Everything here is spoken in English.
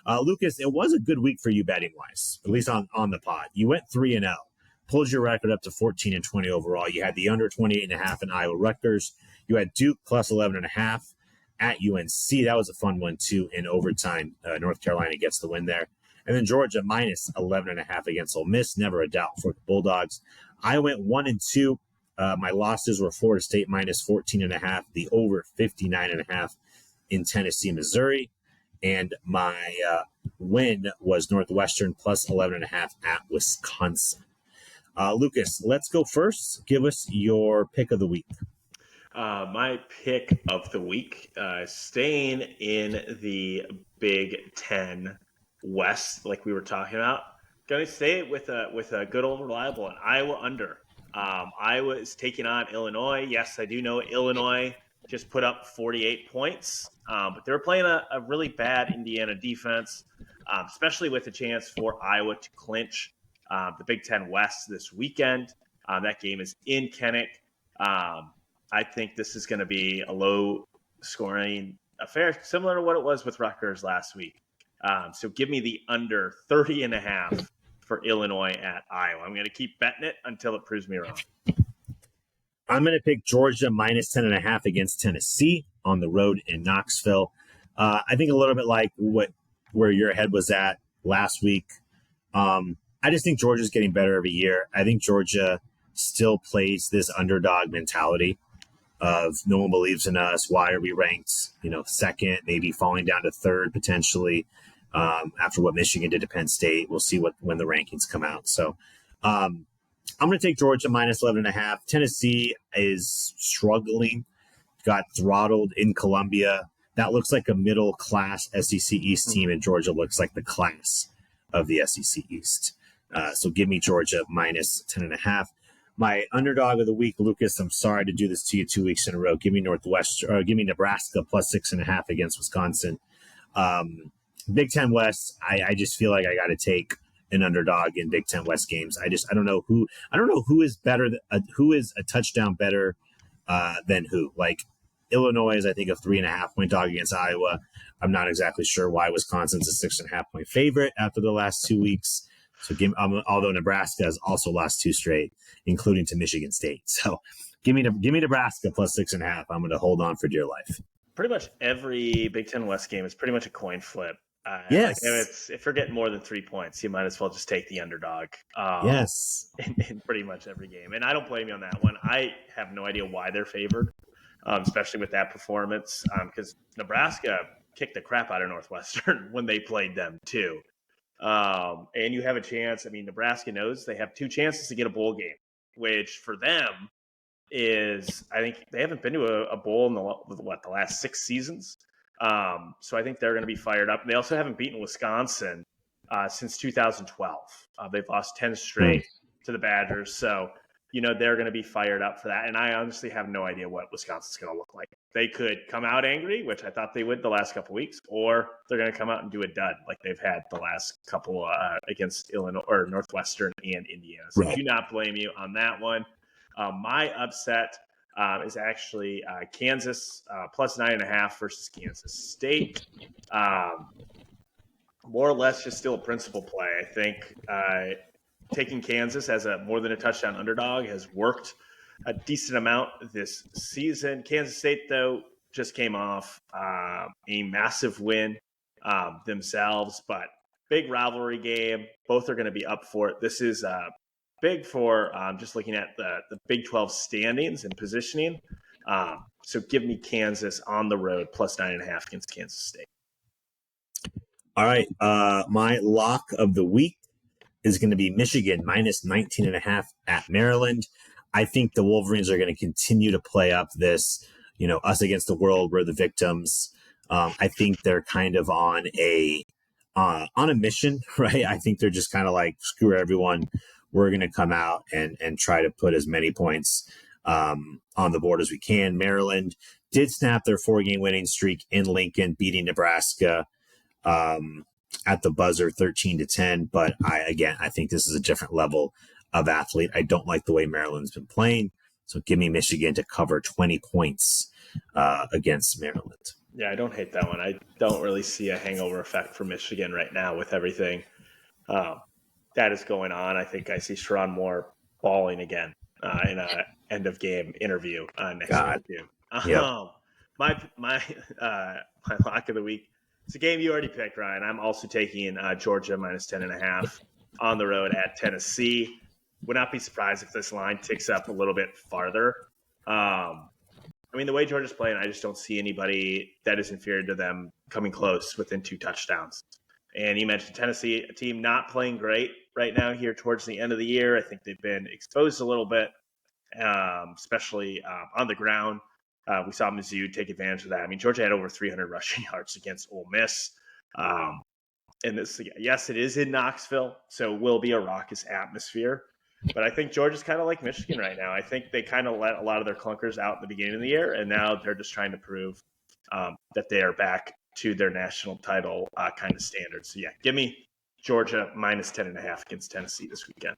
Lucas, it was a good week for you betting wise, at least on the pod. You went 3-0, pulled your record up to 14-20 overall. You had the under 28.5 in Iowa Rutgers. You had Duke plus 11.5 at UNC. That was a fun one too in overtime. North Carolina gets the win there. And then Georgia minus 11.5 against Ole Miss. Never a doubt for the Bulldogs. I went 1-2. My losses were Florida State minus 14.5, the over 59.5 in Tennessee, Missouri. And my win was Northwestern plus 11.5 at Wisconsin. Lucas, let's go first. Give us your pick of the week. My pick of the week, staying in the Big Ten West, like we were talking about, going to stay with a good old reliable Iowa under. Iowa is taking on Illinois. Yes, I do know Illinois just put up 48 points, but they were playing a really bad Indiana defense, especially with a chance for Iowa to clinch the Big Ten West this weekend. That game is in Kinnick. I think this is going to be a low-scoring affair, similar to what it was with Rutgers last week. So give me the under 30.5 for Illinois at Iowa. I'm going to keep betting it until it proves me wrong. I'm going to pick Georgia minus 10.5 against Tennessee on the road in Knoxville. I think a little bit like where your head was at last week. I just think Georgia's getting better every year. I think Georgia still plays this underdog mentality of no one believes in us. Why are we ranked, second, maybe falling down to third potentially after what Michigan did to Penn State. We'll see when the rankings come out. So I'm going to take Georgia minus 11.5. Tennessee is struggling, got throttled in Columbia. That looks like a middle-class SEC East team, and Georgia looks like the class of the SEC East. So give me Georgia minus 10.5. My underdog of the week, Lucas, I'm sorry to do this to you 2 weeks in a row. Give me give me Nebraska plus 6.5 against Wisconsin. Big Ten West, I just feel like I got to take an underdog in Big Ten West games. I don't know who is better, who is a touchdown better than who. Like Illinois is, I think, a 3.5-point dog against Iowa. I'm not exactly sure why Wisconsin's a 6.5-point favorite after the last 2 weeks. So although Nebraska has also lost 2 straight, including to Michigan State. So give me Nebraska plus 6.5. I'm going to hold on for dear life. Pretty much every Big Ten West game is pretty much a coin flip. Yes. If you're getting more than 3 points, you might as well just take the underdog. Yes. In pretty much every game. And I don't blame you on that one. I have no idea why they're favored, especially with that performance, because Nebraska kicked the crap out of Northwestern when they played them too. And you have a chance. I mean, Nebraska knows they have 2 chances to get a bowl game, which for them is, I think they haven't been to a bowl in the last 6 seasons. So I think they're going to be fired up. And they also haven't beaten Wisconsin since 2012. They've lost 10 straight to the Badgers. So, they're going to be fired up for that. And I honestly have no idea what Wisconsin's going to look like. They could come out angry, which I thought they would the last couple of weeks, or they're going to come out and do a dud like they've had the last couple against Illinois or Northwestern and Indiana. So I do not blame you on that one. My upset is actually Kansas plus 9.5 versus Kansas State. More or less just still a principal play. I think taking Kansas as a more than a touchdown underdog has worked a decent amount this season. Kansas State, though, just came off a massive win themselves, but big rivalry game. Both are going to be up for it. This is big for just looking at the Big 12 standings and positioning. So give me Kansas on the road plus 9.5 against Kansas State. All right. My lock of the week is going to be Michigan minus 19.5 at Maryland. I think the Wolverines are going to continue to play up this, us against the world, we're the victims. I think they're kind of on a mission, right? I think they're just kind of like, screw everyone. We're going to come out and try to put as many points on the board as we can. Maryland did snap their 4-game winning streak in Lincoln, beating Nebraska at the buzzer 13-10. But I think this is a different level of athlete. I don't like the way Maryland's been playing. So give me Michigan to cover 20 points against Maryland. Yeah, I don't hate that one. I don't really see a hangover effect for Michigan right now with everything um, that is going on. I think I see Sharon Moore balling again in a end of game interview next week God. too. Yep. My my lock of the week. It's a game you already picked, Ryan. I'm also taking Georgia minus 10.5 on the road at Tennessee. Would not be surprised if this line ticks up a little bit farther. I mean, the way Georgia's playing, I just don't see anybody that is inferior to them coming close within 2 touchdowns. And you mentioned Tennessee, a team not playing great right now here towards the end of the year. I think they've been exposed a little bit, especially on the ground. We saw Mizzou take advantage of that. I mean, Georgia had over 300 rushing yards against Ole Miss. Um, and this, yes, it is in Knoxville, so it will be a raucous atmosphere. But I think Georgia's kind of like Michigan right now. I think they kind of let a lot of their clunkers out in the beginning of the year, and now they're just trying to prove that they are back to their national title kind of standards. So yeah, give me Georgia minus 10.5 against Tennessee this weekend.